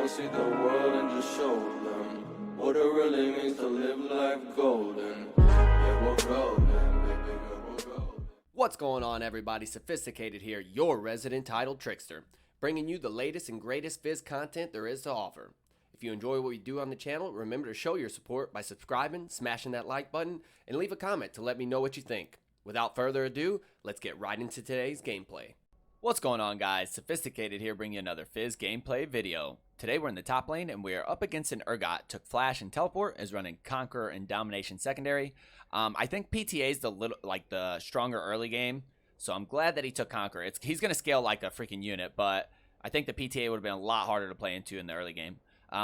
go see the world and just show them what it really means to live life golden. Yeah, we're golden, baby girl, we're golden. What's going on, everybody? Sophizzticated here, your resident title trickster, bringing you the latest and greatest Fizz content there is to offer. If you enjoy what we do on the channel, remember to show your support by subscribing, smashing that like button, and leave a comment to let me know what you think. Without further ado, let's get right into today's gameplay. What's going on, guys? Sophizzticated here, bringing you another Fizz gameplay video. Today we're in the top lane and we are up against an Urgot. Took Flash and Teleport, is running Conqueror and Domination secondary. I think PTA is the stronger early game, so I'm glad that he took Conqueror. He's gonna scale like a freaking unit, but I think the PTA would have been a lot harder to play into in the early game.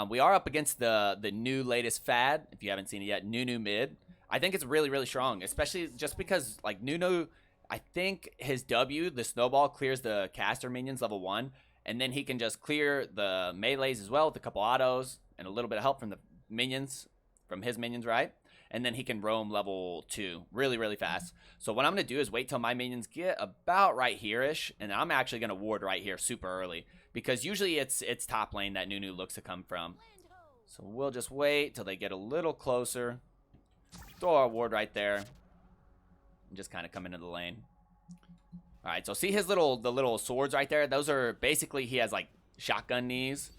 We are up against the new latest fad, if you haven't seen it yet, Nunu Mid. I think it's really, really strong, especially just because like Nunu, I think his W, the snowball, clears the caster minions level 1, and then he can just clear the melees as well with a couple autos and a little bit of help from the minions, from his minions, right? And then he can roam level 2 really, really fast. So what I'm going to do is wait till my minions get about right here-ish, and I'm actually going to ward right here super early, because usually it's top lane that Nunu looks to come from. So we'll just wait till they get a little closer, throw our ward right there, and just kind of come into the lane. All right, so see the little swords right there? Those are basically, he has like shotgun knees.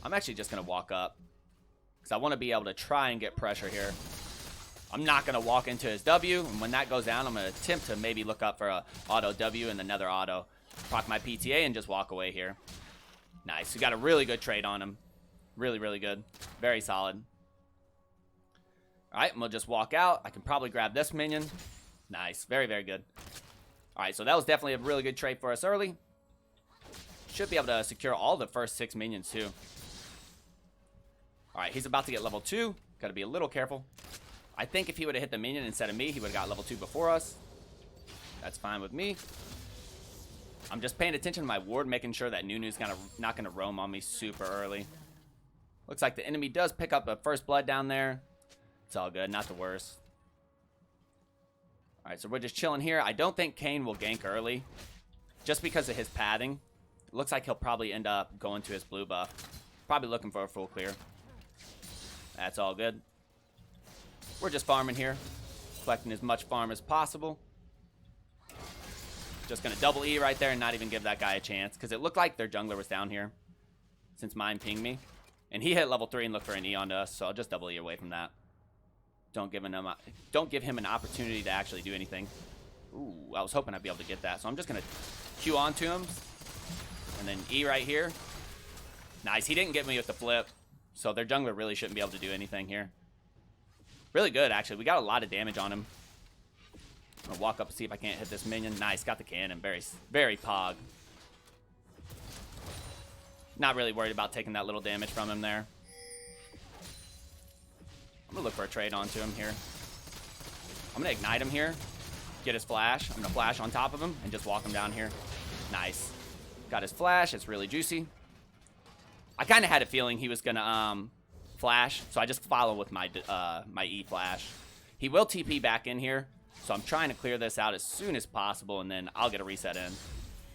I'm actually just going to walk up because I want to be able to try and get pressure here. I'm not going to walk into his W, and when that goes down, I'm going to attempt to maybe look up for a auto W and another auto. Proc my PTA and just walk away here. Nice. We got a really good trade on him. Really, really good. Very solid. All right, and we'll just walk out. I can probably grab this minion. Nice. Very, very good. All right, so that was definitely a really good trade for us early. Should be able to secure all the first 6 minions, too. All right, he's about to get level 2. Got to be a little careful. I think if he would have hit the minion instead of me, he would have got level 2 before us. That's fine with me. I'm just paying attention to my ward, making sure that Nunu's not going to roam on me super early. Looks like the enemy does pick up a first blood down there. It's all good, not the worst. All right, so we're just chilling here. I don't think Kane will gank early, just because of his pathing. It looks like he'll probably end up going to his blue buff. Probably looking for a full clear. That's all good. We're just farming here, collecting as much farm as possible. Just going to double E right there and not even give that guy a chance, because it looked like their jungler was down here since mine pinged me. And he hit level 3 and looked for an E onto us, so I'll just double E away from that. Don't give him an opportunity to actually do anything. Ooh, I was hoping I'd be able to get that, so I'm just going to Q onto him. And then E right here. Nice, he didn't get me with the flip, so their jungler really shouldn't be able to do anything here. Really good, actually. We got a lot of damage on him. I'm going to walk up and see if I can't hit this minion. Nice, got the cannon. Very, very pog. Not really worried about taking that little damage from him there. I'm going to look for a trade onto him here. I'm going to ignite him here. Get his flash. I'm going to flash on top of him and just walk him down here. Nice. Got his flash. It's really juicy. I kind of had a feeling he was going to flash, so I just follow with my my E flash. He will TP back in here, so I'm trying to clear this out as soon as possible, and then I'll get a reset in.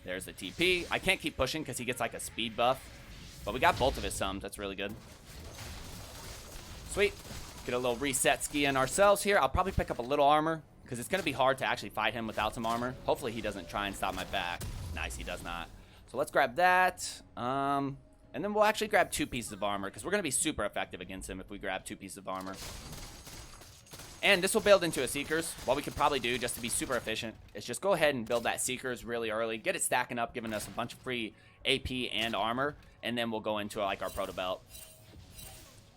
There's the TP. I can't keep pushing because he gets like a speed buff, but we got both of his sums. That's really good. Sweet. Get a little reset ski in ourselves here. I'll probably pick up a little armor because it's going to be hard to actually fight him without some armor. Hopefully he doesn't try and stop my back. Nice, he does not. So let's grab that. And then we'll actually grab 2 pieces of armor because we're going to be super effective against him if we grab 2 pieces of armor. And this will build into a Seekers. What we could probably do just to be super efficient is just go ahead and build that Seekers really early. Get it stacking up, giving us a bunch of free AP and armor. And then we'll go into like our proto belt.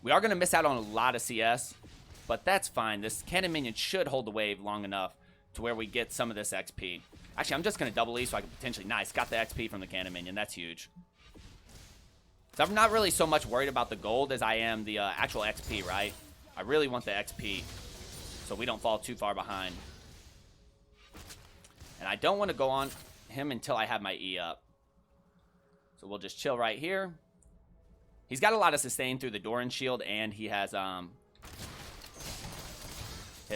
We are going to miss out on a lot of CS, but that's fine. This cannon minion should hold the wave long enough to where we get some of this XP. Actually, I'm just going to double E so I can potentially... Nice, got the XP from the cannon minion. That's huge. So I'm not really so much worried about the gold as I am the actual XP, right? I really want the XP so we don't fall too far behind. And I don't want to go on him until I have my E up. So we'll just chill right here. He's got a lot of sustain through the Doran shield, and he has hit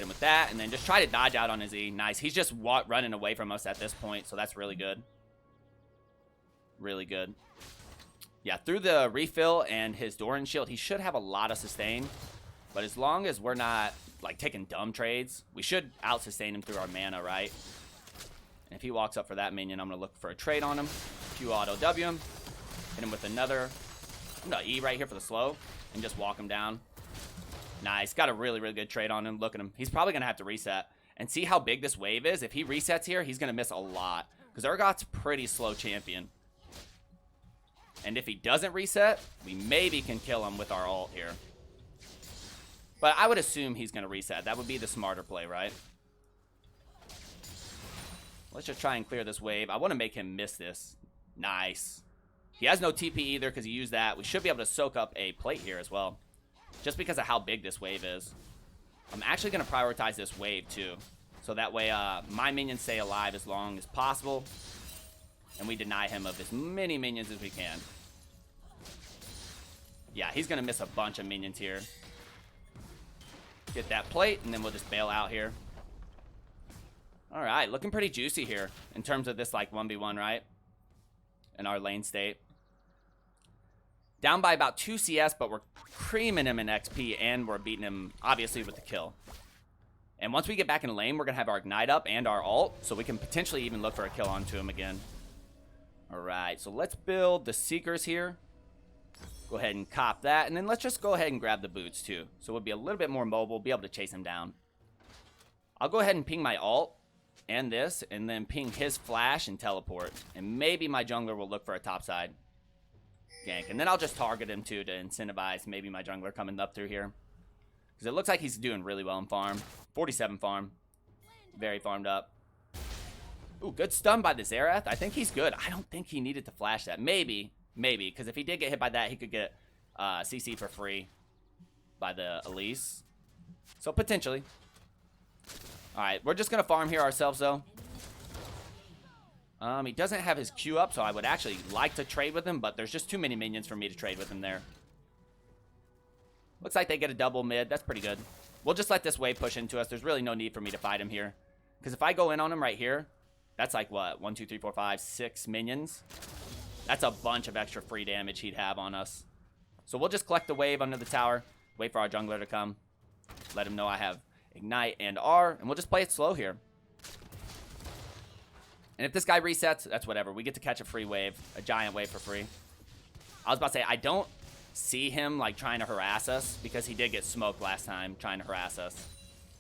him with that, and then just try to dodge out on his E. Nice. He's just running away from us at this point, so that's really good. Really good. Yeah, through the refill and his Doran shield, he should have a lot of sustain. But as long as we're not, like, taking dumb trades, we should out-sustain him through our mana, right? And if he walks up for that minion, I'm going to look for a trade on him. Q auto W him. Hit him with another. I'm going to E right here for the slow and just walk him down. Nice. Got a really, really good trade on him. Look at him. He's probably going to have to reset. And see how big this wave is? If he resets here, he's going to miss a lot. Because Urgot's a pretty slow champion. And if he doesn't reset, we maybe can kill him with our ult here. But I would assume he's going to reset. That would be the smarter play, right? Let's just try and clear this wave. I want to make him miss this. Nice. He has no TP either because he used that. We should be able to soak up a plate here as well. Just because of how big this wave is. I'm actually going to prioritize this wave too. So that way my minions stay alive as long as possible. And we deny him of as many minions as we can. Yeah, he's going to miss a bunch of minions here. Get that plate, and then we'll just bail out here. All right, looking pretty juicy here in terms of this, like, 1v1, right? In our lane state. Down by about 2 CS, but we're creaming him in XP, and we're beating him, obviously, with the kill. And once we get back in lane, we're going to have our Ignite up and our ult, so we can potentially even look for a kill onto him again. All right, so let's build the Seekers here. Go ahead and cop that, and then let's just go ahead and grab the boots too. So we'll be a little bit more mobile, be able to chase him down. I'll go ahead and ping my ult and this, and then ping his flash and teleport. And maybe my jungler will look for a topside gank. And then I'll just target him too to incentivize maybe my jungler coming up through here. Because it looks like he's doing really well in farm. 47 farm. Very farmed up. Ooh, good stun by the Xerath. I think he's good. I don't think he needed to flash that. Maybe, because if he did get hit by that, he could get CC for free by the Elise. So potentially. Alright, we're just going to farm here ourselves, though. He doesn't have his Q up, so I would actually like to trade with him, but there's just too many minions for me to trade with him there. Looks like they get a double mid. That's pretty good. We'll just let this wave push into us. There's really no need for me to fight him here. Because if I go in on him right here, that's like, what, 1, 2, 3, 4, 5, 6 minions? That's a bunch of extra free damage he'd have on us. So we'll just collect the wave under the tower, wait for our jungler to come, let him know I have Ignite and R, and we'll just play it slow here. And if this guy resets, that's whatever. We get to catch a free wave, a giant wave for free. I was about to say, I don't see him like trying to harass us because he did get smoked last time trying to harass us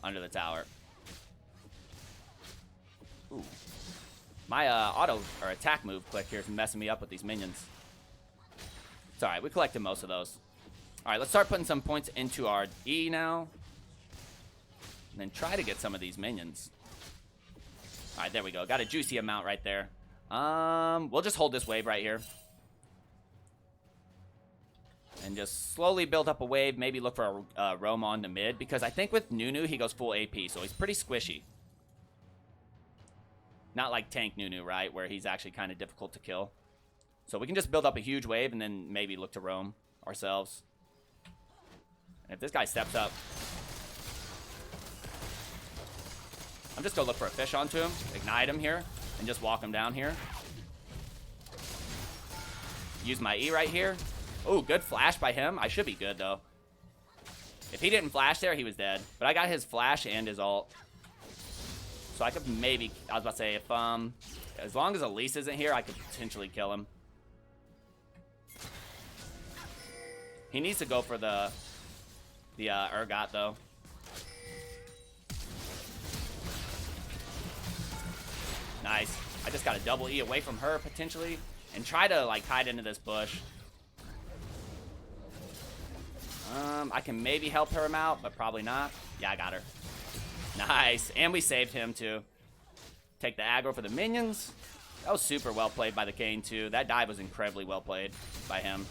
under the tower. Ooh. My auto or attack move click here is messing me up with these minions. It's alright, we collected most of those. Alright, let's start putting some points into our E now. And then try to get some of these minions. Alright, there we go. Got a juicy amount right there. We'll just hold this wave right here. And just slowly build up a wave. Maybe look for a roam on to mid. Because I think with Nunu, he goes full AP. So he's pretty squishy. Not like tank Nunu, right? Where he's actually kind of difficult to kill. So we can just build up a huge wave and then maybe look to roam ourselves. And if this guy steps up, I'm just going to look for a fish onto him, ignite him here, and just walk him down here. Use my E right here. Oh, good flash by him. I should be good, though. If he didn't flash there, he was dead. But I got his flash and his ult. So I could maybe, I was about to say, if as long as Elise isn't here, I could potentially kill him. He needs to go for the Urgot, though. Nice. I just got a double E away from her, potentially, and try to, like, hide into this bush. I can maybe help her out, but probably not. Yeah, I got her. Nice. And we saved him, too. Take the aggro for the minions. That was super well played by the Kane, too. That dive was incredibly well played by him.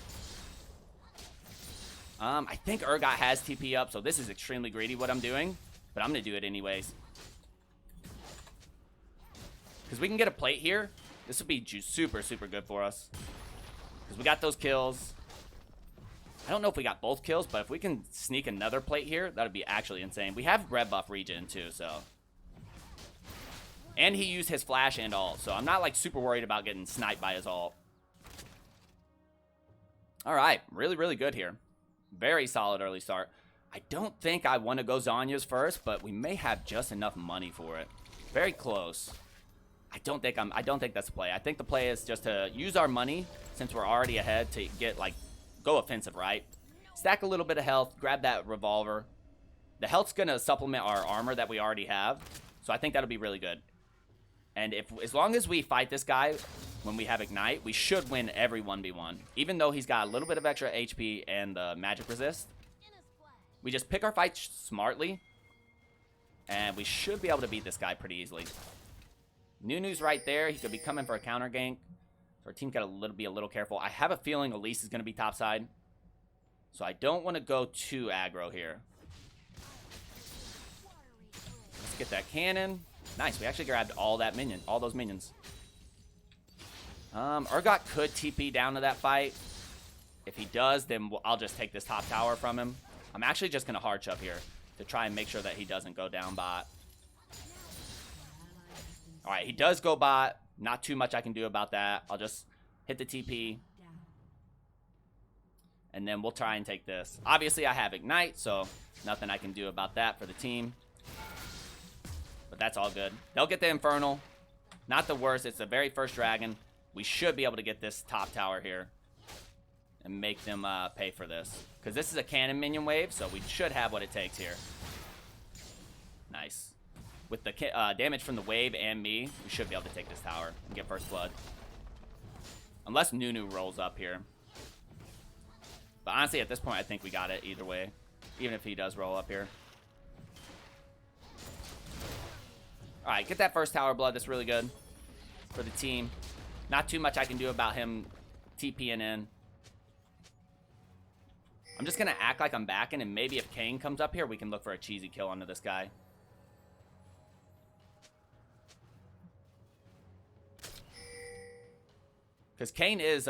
I think Urgot has TP up, so this is extremely greedy what I'm doing. But I'm going to do it anyways. Because we can get a plate here. This would be super, super good for us. Because we got those kills. I don't know if we got both kills, but if we can sneak another plate here, that would be actually insane. We have red buff regen, too, so. And he used his flash and ult, so I'm not, like, super worried about getting sniped by his ult. All right, really, really good here. Very solid early start. I don't think I want to go Zhonya's first, but we may have just enough money for it. Very close. I don't think that's the play. I think the play is just to use our money since we're already ahead to get like go offensive, right? Stack a little bit of health, grab that revolver. The health's gonna supplement our armor that we already have, so I think that'll be really good. And as long as we fight this guy when we have ignite, we should win every 1v1. Even though he's got a little bit of extra HP and the magic resist, we just pick our fights smartly, and we should be able to beat this guy pretty easily. Nunu's right there. He could be coming for a counter gank. So our team's got to be a little careful. I have a feeling Elise is going to be topside. So I don't want to go too aggro here. Let's get that cannon. Nice. We actually grabbed all those minions. Urgot could TP down to that fight. If he does, then I'll just take this top tower from him. I'm actually just going to hard shove here to try and make sure that he doesn't go down bot. All right, he does go bot. Not too much I can do about that. I'll just hit the TP. And then we'll try and take this. Obviously, I have Ignite, so nothing I can do about that for the team. But that's all good. They'll get the Infernal. Not the worst. It's the very first dragon. We should be able to get this top tower here and make them pay for this. Because this is a cannon minion wave, so we should have what it takes here. Nice. With the damage from the wave and me, we should be able to take this tower and get first blood. Unless Nunu rolls up here. But honestly, at this point, I think we got it either way. Even if he does roll up here. Alright, get that first tower blood. That's really good for the team. Not too much I can do about him TPing in. I'm just going to act like I'm backing, and maybe if Kane comes up here, we can look for a cheesy kill onto this guy. Because Kane is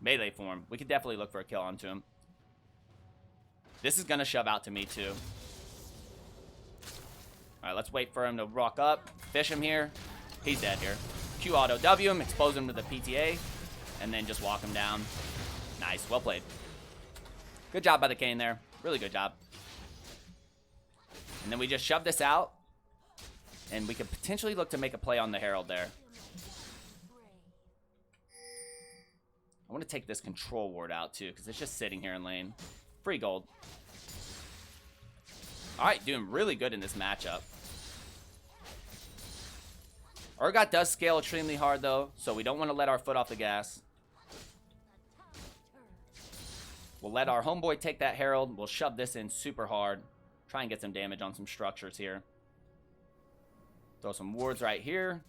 melee form. We could definitely look for a kill onto him. This is going to shove out to me, too. All right, let's wait for him to rock up. Fish him here. He's dead here. Q auto W him, expose him to the PTA, and then just walk him down. Nice, well played. Good job by the Kane there. Really good job. And then we just shove this out, and we could potentially look to make a play on the Herald there. I want to take this control ward out, too, because it's just sitting here in lane. Free gold. All right, doing really good in this matchup. Urgot does scale extremely hard, though, so we don't want to let our foot off the gas. We'll let our homeboy take that Herald. We'll shove this in super hard. Try and get some damage on some structures here. Throw some wards right here.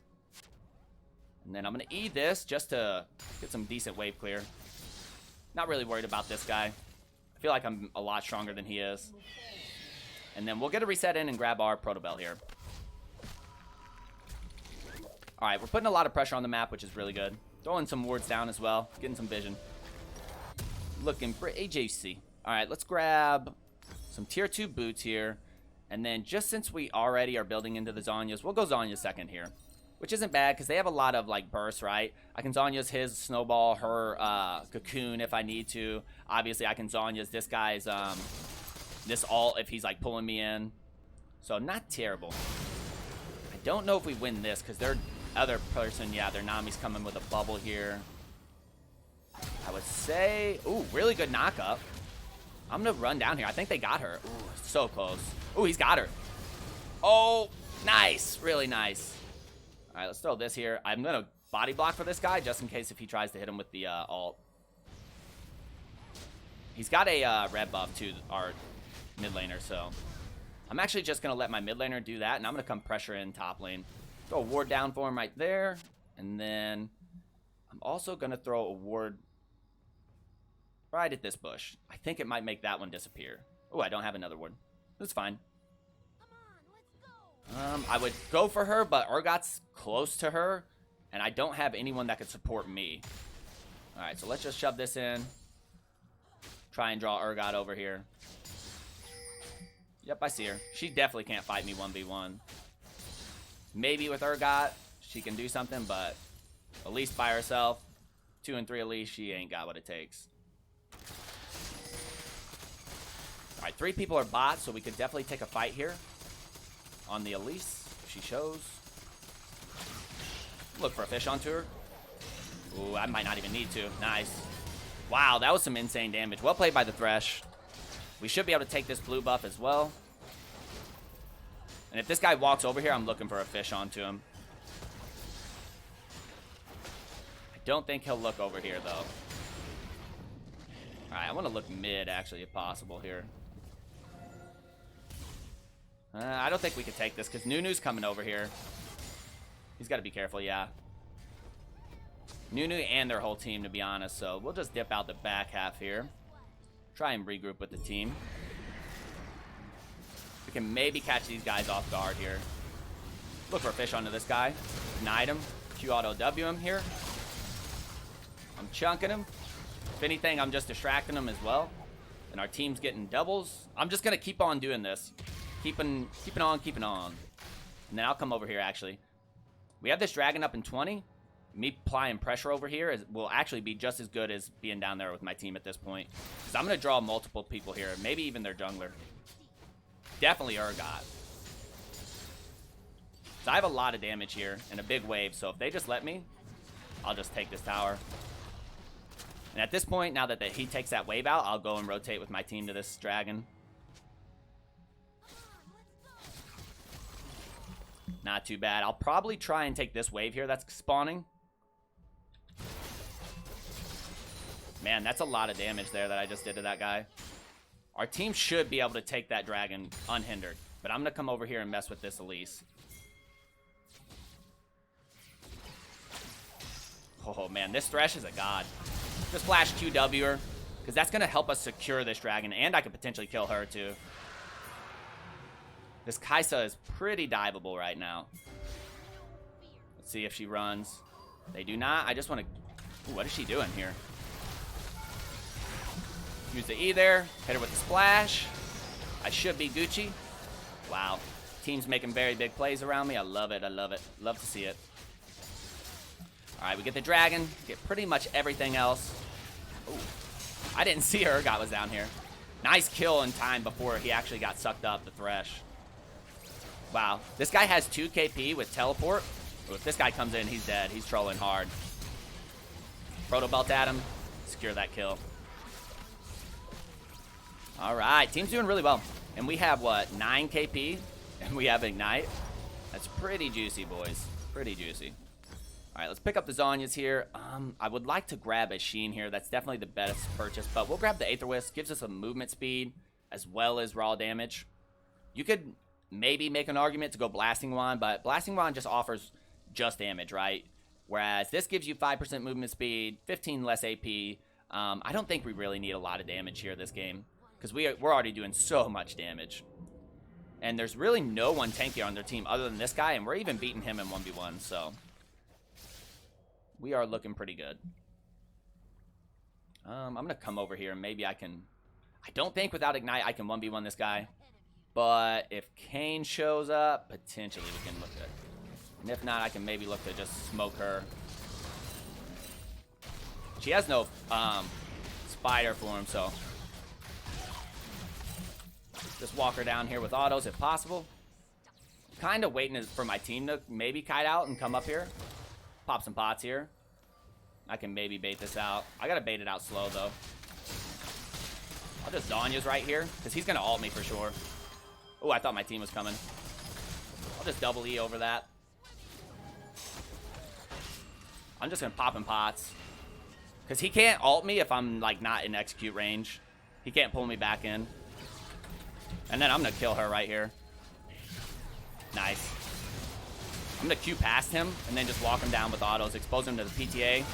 And then I'm going to E this just to get some decent wave clear. Not really worried about this guy. I feel like I'm a lot stronger than he is. And then we'll get a reset in and grab our Protobell here. Alright, we're putting a lot of pressure on the map, which is really good. Throwing some wards down as well. Getting some vision. Looking pretty juicy. Alright, let's grab some tier 2 boots here. And then just since we already are building into the Zhonya's, we'll go Zhonya's second here. Which isn't bad, because they have a lot of, like, bursts, right? I can Zhonya's his Snowball, her Cocoon if I need to. Obviously, I can Zhonya's this guy's, this ult if he's, like, pulling me in. So, not terrible. I don't know if we win this, because their other person, yeah, their Nami's coming with a bubble here. I would say, ooh, really good knockup. I'm going to run down here. I think they got her. Ooh, so close. Ooh, he's got her. Oh, nice. Really nice. All right, let's throw this here. I'm going to body block for this guy just in case if he tries to hit him with the ult. He's got a red buff to our mid laner, so I'm actually just going to let my mid laner do that, and I'm going to come pressure in top lane. Throw a ward down for him right there, and then I'm also going to throw a ward right at this bush. I think it might make that one disappear. Oh, I don't have another ward. That's fine. I would go for her, but Urgot's close to her, and I don't have anyone that could support me. Alright, so let's just shove this in. Try and draw Urgot over here. Yep, I see her. She definitely can't fight me 1v1. Maybe with Urgot, she can do something, but Elise by herself, 2 and 3 Elise, she ain't got what it takes. 3 people are bots, so we could definitely take a fight here on the Elise, if she shows. Look for a fish onto her. Ooh, I might not even need to. Nice. Wow, that was some insane damage. Well played by the Thresh. We should be able to take this blue buff as well. And if this guy walks over here, I'm looking for a fish onto him. I don't think he'll look over here, though. Alright, I want to look mid, actually, if possible here. I don't think we could take this, because Nunu's coming over here. He's got to be careful, yeah. Nunu and their whole team, to be honest, so we'll just dip out the back half here. Try and regroup with the team. We can maybe catch these guys off guard here. Look for a fish onto this guy. Ignite him. Q auto W him here. I'm chunking him. If anything, I'm just distracting him as well. And our team's getting doubles. I'm just going to keep on doing this. Keeping on. And then I'll come over here, actually. We have this dragon up in 20. Me applying pressure over here will actually be just as good as being down there with my team at this point. Because I'm going to draw multiple people here. Maybe even their jungler. Definitely Urgot. So I have a lot of damage here and a big wave. So if they just let me, I'll just take this tower. And at this point, now that he takes that wave out, I'll go and rotate with my team to this dragon. Not too bad. I'll probably try and take this wave here that's spawning. Man, that's a lot of damage there that I just did to that guy. Our team should be able to take that dragon unhindered. But I'm going to come over here and mess with this Elise. Oh, man, this Thresh is a god. Just flash QW her, because that's going to help us secure this dragon, and I could potentially kill her, too. This Kaisa is pretty diveable right now. Let's see if she runs. They do not. I just want to... Ooh, what is she doing here? Use the E there. Hit her with the splash. I should be Gucci. Wow. Team's making very big plays around me. I love it. I love it. Love to see it. Alright, we get the dragon. Get pretty much everything else. Ooh. I didn't see Urgot was down here. Nice kill in time before he actually got sucked up, the Thresh. Wow. This guy has 2 KP with teleport. Ooh, if this guy comes in, he's dead. He's trolling hard. Proto belt at him. Secure that kill. Alright, team's doing really well. And we have, what, 9 KP? And we have Ignite. That's pretty juicy, boys. Pretty juicy. Alright, let's pick up the Zhonya's here. I would like to grab a Sheen here. That's definitely the best purchase. But we'll grab the Aether Wisp. Gives us a movement speed as well as raw damage. You could maybe make an argument to go Blasting Wand, but Blasting Wand just offers just damage, right? Whereas this gives you 5% movement speed, 15 less AP. I don't think we really need a lot of damage here this game, because we're already doing so much damage. And there's really no one tanky on their team other than this guy, and we're even beating him in 1v1, so we are looking pretty good. I'm going to come over here, and maybe I can... I don't think without Ignite I can 1v1 this guy. But if Kayn shows up, potentially we can look at... And if not, I can maybe look to just smoke her. She has no spider form, so... Just walk her down here with autos if possible. Kind of waiting for my team to maybe kite out and come up here. Pop some pots here. I can maybe bait this out. I gotta bait it out slow, though. I'll just Zonya's right here, because he's gonna ult me for sure. Oh, I thought my team was coming. I'll just double E over that. I'm just gonna pop in pots. Because he can't ult me if I'm, like, not in execute range. He can't pull me back in. And then I'm gonna kill her right here. Nice. I'm gonna Q past him and then just walk him down with autos, expose him to the PTA.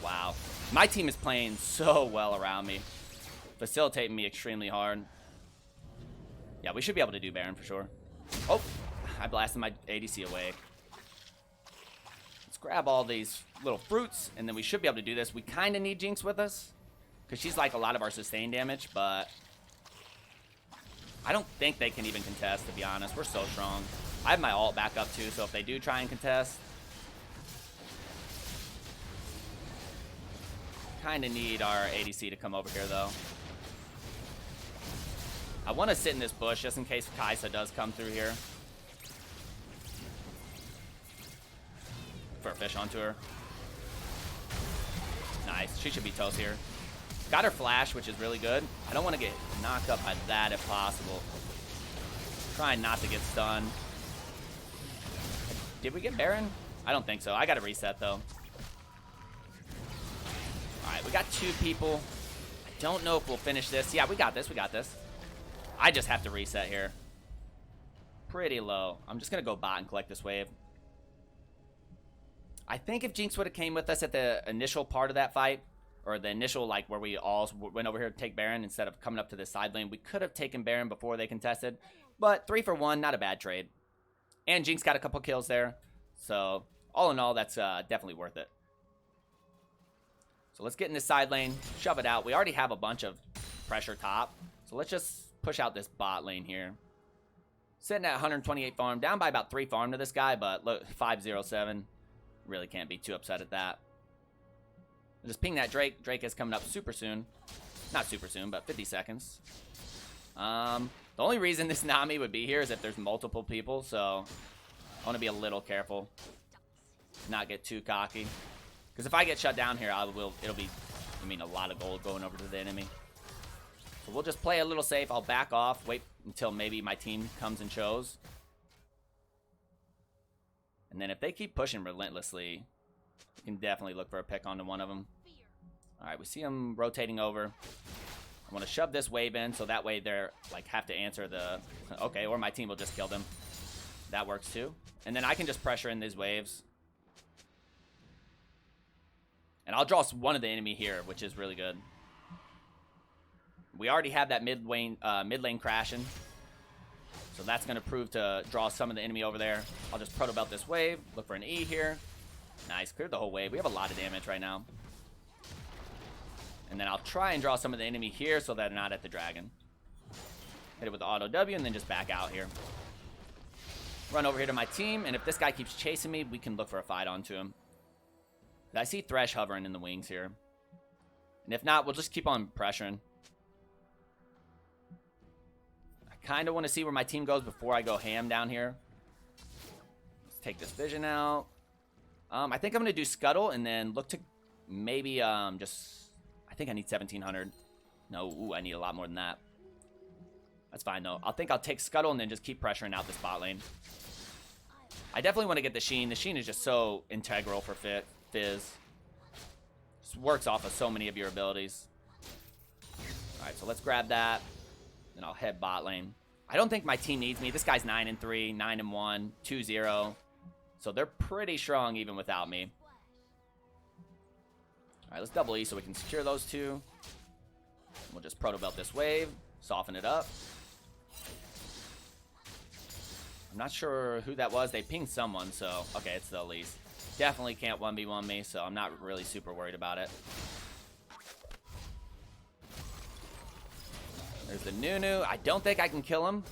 Wow. My team is playing so well around me. Facilitating me extremely hard. Yeah, we should be able to do Baron for sure. Oh, I blasted my ADC away. Let's grab all these little fruits, and then we should be able to do this. We kind of need Jinx with us, because she's like a lot of our sustain damage, but I don't think they can even contest, to be honest. We're so strong. I have my ult back up too, so if they do try and contest, kind of need our ADC to come over here though. I want to sit in this bush just in case Kaisa does come through here. For a fish onto her. Nice. She should be toast here. Got her flash, which is really good. I don't want to get knocked up by that if possible. Trying not to get stunned. Did we get Baron? I don't think so. I got to reset, though. Alright, we got 2 people. I don't know if we'll finish this. Yeah, we got this. We got this. I just have to reset here. Pretty low. I'm just going to go bot and collect this wave. I think if Jinx would have came with us at the initial part of that fight, or the initial, like, where we all went over here to take Baron instead of coming up to the side lane, we could have taken Baron before they contested. But 3 for 1, not a bad trade. And Jinx got a couple kills there. So, all in all, that's definitely worth it. So let's get in this side lane, shove it out. We already have a bunch of pressure top. So let's just push out this bot lane here. Sitting at 128 farm, down by about 3 farm to this guy, but look, 507. Really can't be too upset at that. Just ping that Drake. Drake is coming up super soon. Not super soon, but 50 seconds. The only reason this Nami would be here is if there's multiple people, so I want to be a little careful. Not get too cocky. Because if I get shut down here, it'll be, a lot of gold going over to the enemy. So we'll just play a little safe. I'll back off, wait until maybe my team comes and shows. And then if they keep pushing relentlessly, we can definitely look for a pick onto one of them. All right, we see them rotating over. I want to shove this wave in so that way they're like have to answer the... Okay, or my team will just kill them. That works too. And then I can just pressure in these waves. And I'll draw one of the enemy here, which is really good. We already have that mid lane crashing. So that's going to prove to draw some of the enemy over there. I'll just proto belt this wave. Look for an E here. Nice. Cleared the whole wave. We have a lot of damage right now. And then I'll try and draw some of the enemy here so that they're not at the dragon. Hit it with the auto W and then just back out here. Run over here to my team. And if this guy keeps chasing me, we can look for a fight onto him. I see Thresh hovering in the wings here. And if not, we'll just keep on pressuring. Kind of want to see where my team goes before I go ham down here. Let's take this vision out. I think I'm going to do Scuttle and then look to maybe just... I think I need 1,700. No, ooh, I need a lot more than that. That's fine, though. I think I'll take Scuttle and then just keep pressuring out this bot lane. I definitely want to get the Sheen. The Sheen is just so integral for Fizz. Just works off of so many of your abilities. Alright, so let's grab that. Then I'll head bot lane. I don't think my team needs me. This guy's 9-3, 9-1, 2-0. So they're pretty strong even without me. Alright, let's double E so we can secure those two. We'll just proto belt this wave. Soften it up. I'm not sure who that was. They pinged someone, so... Okay, it's the Elise. Definitely can't 1v1 me, so I'm not really super worried about it. There's the Nunu. I don't think I can kill him.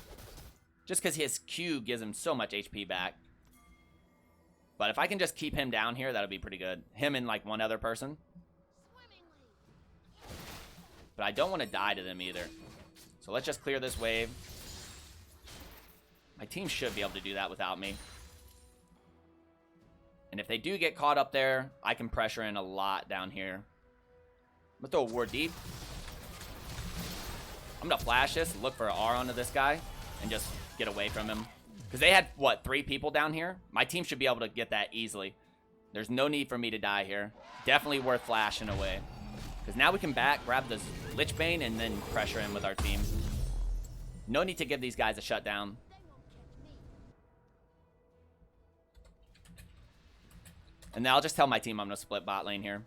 Just because his Q gives him so much HP back. But if I can just keep him down here, that'll be pretty good. Him and like one other person. But I don't want to die to them either. So let's just clear this wave. My team should be able to do that without me. And if they do get caught up there, I can pressure in a lot down here. I'm going to throw a ward deep. I'm going to flash this, look for an R onto this guy, and just get away from him. Because they had, what, 3 people down here? My team should be able to get that easily. There's no need for me to die here. Definitely worth flashing away. Because now we can back, grab the Lich Bane, and then pressure him with our team. No need to give these guys a shutdown. And now I'll just tell my team I'm going to split bot lane here.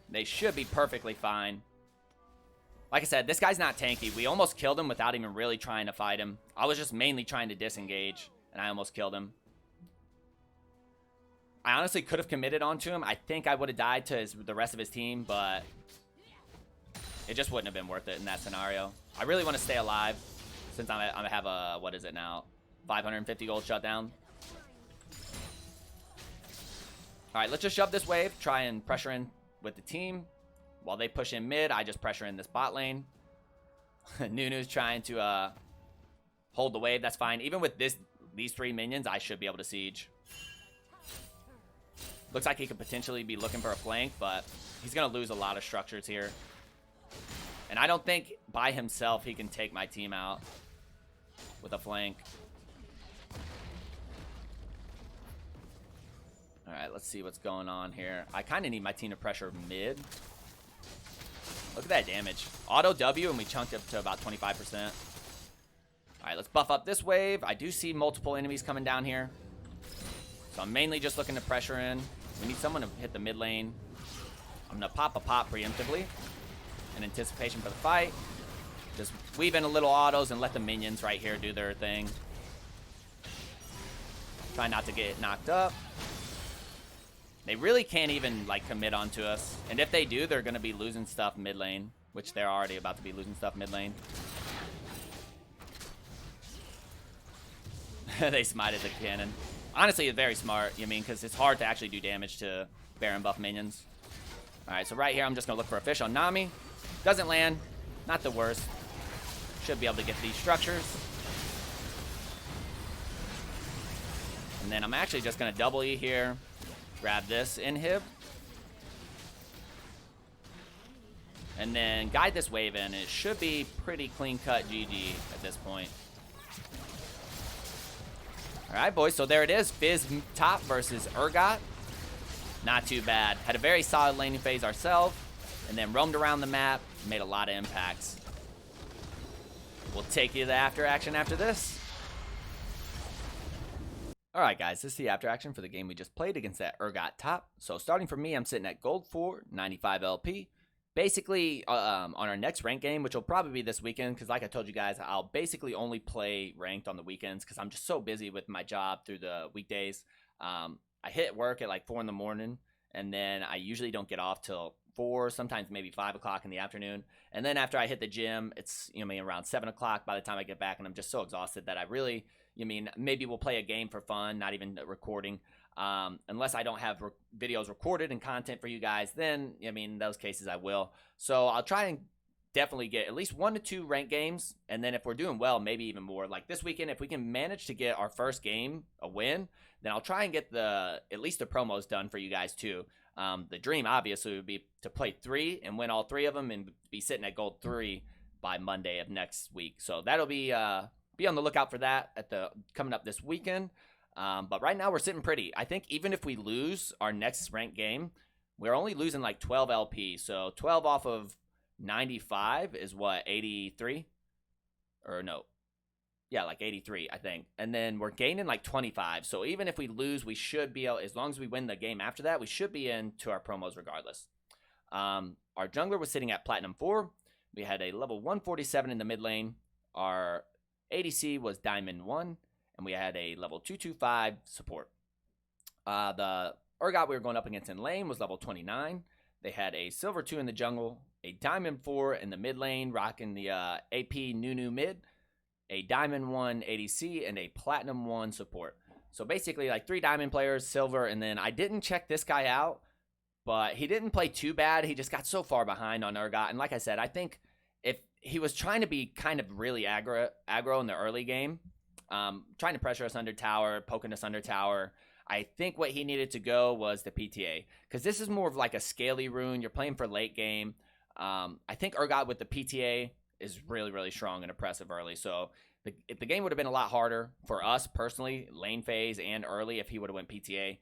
They should be perfectly fine. Like I said, this guy's not tanky. We almost killed him without even really trying to fight him. I was just mainly trying to disengage, and I almost killed him. I honestly could have committed onto him. I think I would have died to the rest of his team, but it just wouldn't have been worth it in that scenario. I really want to stay alive since I have a, what is it now? 550 gold shutdown. All right, let's just shove this wave. Try and pressure in with the team. While they push in mid, I just pressure in this bot lane. Nunu's trying to hold the wave. That's fine. Even with these 3 minions, I should be able to siege. Looks like he could potentially be looking for a flank, but he's going to lose a lot of structures here. And I don't think by himself he can take my team out with a flank. All right, let's see what's going on here. I kind of need my team to pressure mid. Look at that damage. Auto W, and we chunked up to about 25%. All right, let's buff up this wave. I do see multiple enemies coming down here. So I'm mainly just looking to pressure in. We need someone to hit the mid lane. I'm going to pop a pop preemptively in anticipation for the fight. Just weave in a little autos and let the minions right here do their thing. Try not to get knocked up. They really can't even, like, commit onto us. And if they do, they're going to be losing stuff mid lane, which they're already about to be losing stuff mid lane. They smited the cannon. Honestly, it's very smart, you mean, because it's hard to actually do damage to Baron buff minions. All right, so right here, I'm just going to look for a fish on Nami. Doesn't land. Not the worst. Should be able to get these structures. And then I'm actually just going to double E here. Grab this inhib. And then guide this wave in. It should be pretty clean-cut GG at this point. All right, boys, so there it is. Fizz top versus Urgot. Not too bad. Had a very solid laning phase ourselves, and then roamed around the map, made a lot of impacts. We'll take you to the after action after this. All right, guys, this is the after action for the game we just played against that Urgot top. So starting for me, I'm sitting at gold 4, 95 LP. Basically, on our next rank game, which will probably be this weekend, because like I told you guys, I'll basically only play ranked on the weekends because I'm just so busy with my job through the weekdays. I hit work at like 4 in the morning, and then I usually don't get off till 4, sometimes maybe 5 o'clock in the afternoon. And then after I hit the gym, it's around 7 o'clock by the time I get back, and I'm just so exhausted that I really, maybe we'll play a game for fun, not even recording. Unless I don't have videos recorded and content for you guys, then, in those cases I will. So I'll try and definitely get at least 1 to 2 ranked games. And then if we're doing well, maybe even more. Like this weekend, if we can manage to get our first game a win, then I'll try and get at least the promos done for you guys too. The dream obviously would be to play 3 and win all 3 of them and be sitting at gold 3 by Monday of next week. So that'll be on the lookout for that coming up this weekend. But right now we're sitting pretty. I think even if we lose our next ranked game, we're only losing like 12 LP. So 12 off of 95 is what, 83? Or no. Yeah, like 83, I think. And then we're gaining like 25. So even if we lose, we should be able, as long as we win the game after that, we should be into our promos regardless. Our jungler was sitting at Platinum 4. We had a level 147 in the mid lane. Our ADC was Diamond 1. And we had a level 225 support. The Urgot we were going up against in lane was level 29. They had a silver 2 in the jungle, a diamond 4 in the mid lane, rocking the AP Nunu Mid, a diamond 1 ADC, and a platinum 1 support. So basically like 3 diamond players, silver, and then I didn't check this guy out, but he didn't play too bad. He just got so far behind on Urgot. And like I said, I think if he was trying to be kind of really aggro in the early game, trying to pressure us under tower, poking us under tower, I think what he needed to go was the PTA. Because this is more of like a scaly rune. You're playing for late game. I think Urgot with the PTA is really, really strong and impressive early. So if the game would have been a lot harder for us personally, lane phase and early, if he would have went PTA.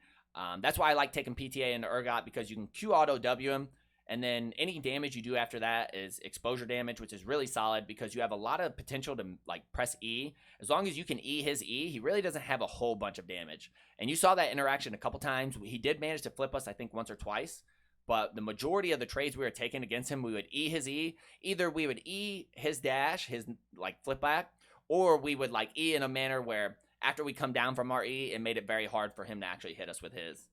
That's why I like taking PTA into Urgot, because you can Q auto W him. And then any damage you do after that is exposure damage, which is really solid because you have a lot of potential to like press E. As long as you can E his E, he really doesn't have a whole bunch of damage. And you saw that interaction a couple times. He did manage to flip us, I think, once or twice. But the majority of the trades we were taking against him, we would E his E. Either we would E his dash, his like flip back, or we would like E in a manner where after we come down from our E, it made it very hard for him to actually hit us with his.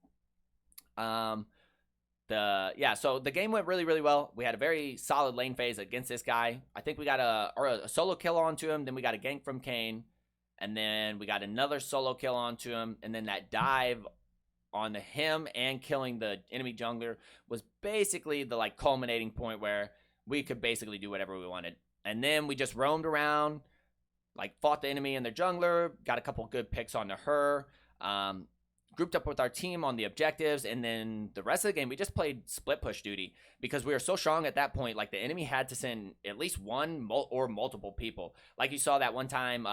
So the game went really, really well. We had a very solid lane phase against this guy. I think we got a solo kill onto him. Then we got a gank from Kane. And then we got another solo kill onto him. And then that dive on him and killing the enemy jungler was basically the like culminating point where we could basically do whatever we wanted. And then we just roamed around, like fought the enemy and their jungler, got a couple good picks onto her, grouped up with our team on the objectives, and then the rest of the game we just played split push duty because we were so strong at that point. Like the enemy had to send at least one or multiple people. Like you saw that one time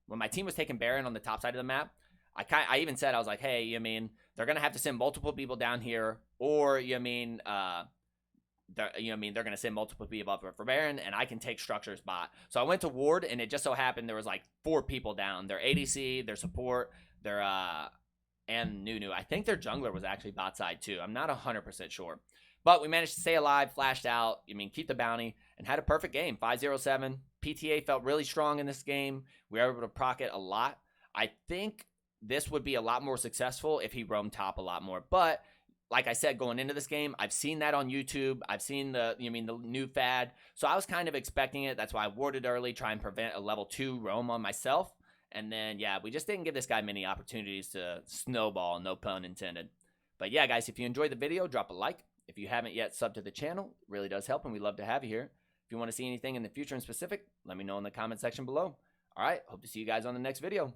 when my team was taking Baron on the top side of the map. I even said, I was like, hey, you mean they're gonna have to send multiple people down here, or you mean they're gonna send multiple people up for Baron, and I can take structures bot. So I went to ward, and it just so happened there was like 4 people down. Their ADC, their support, their and Nunu. I think their jungler was actually bot side too. I'm not 100% sure. But we managed to stay alive, flashed out, keep the bounty, and had a perfect game. 5-0-7. PTA felt really strong in this game. We were able to proc it a lot. I think this would be a lot more successful if he roamed top a lot more. But like I said, going into this game, I've seen that on YouTube. I've seen the new fad. So I was kind of expecting it. That's why I warded early, try and prevent a level 2 roam on myself. And then, yeah, we just didn't give this guy many opportunities to snowball, no pun intended. But yeah, guys, if you enjoyed the video, drop a like. If you haven't yet subbed to the channel, it really does help, and we'd love to have you here. If you want to see anything in the future in specific, let me know in the comment section below. All right, hope to see you guys on the next video.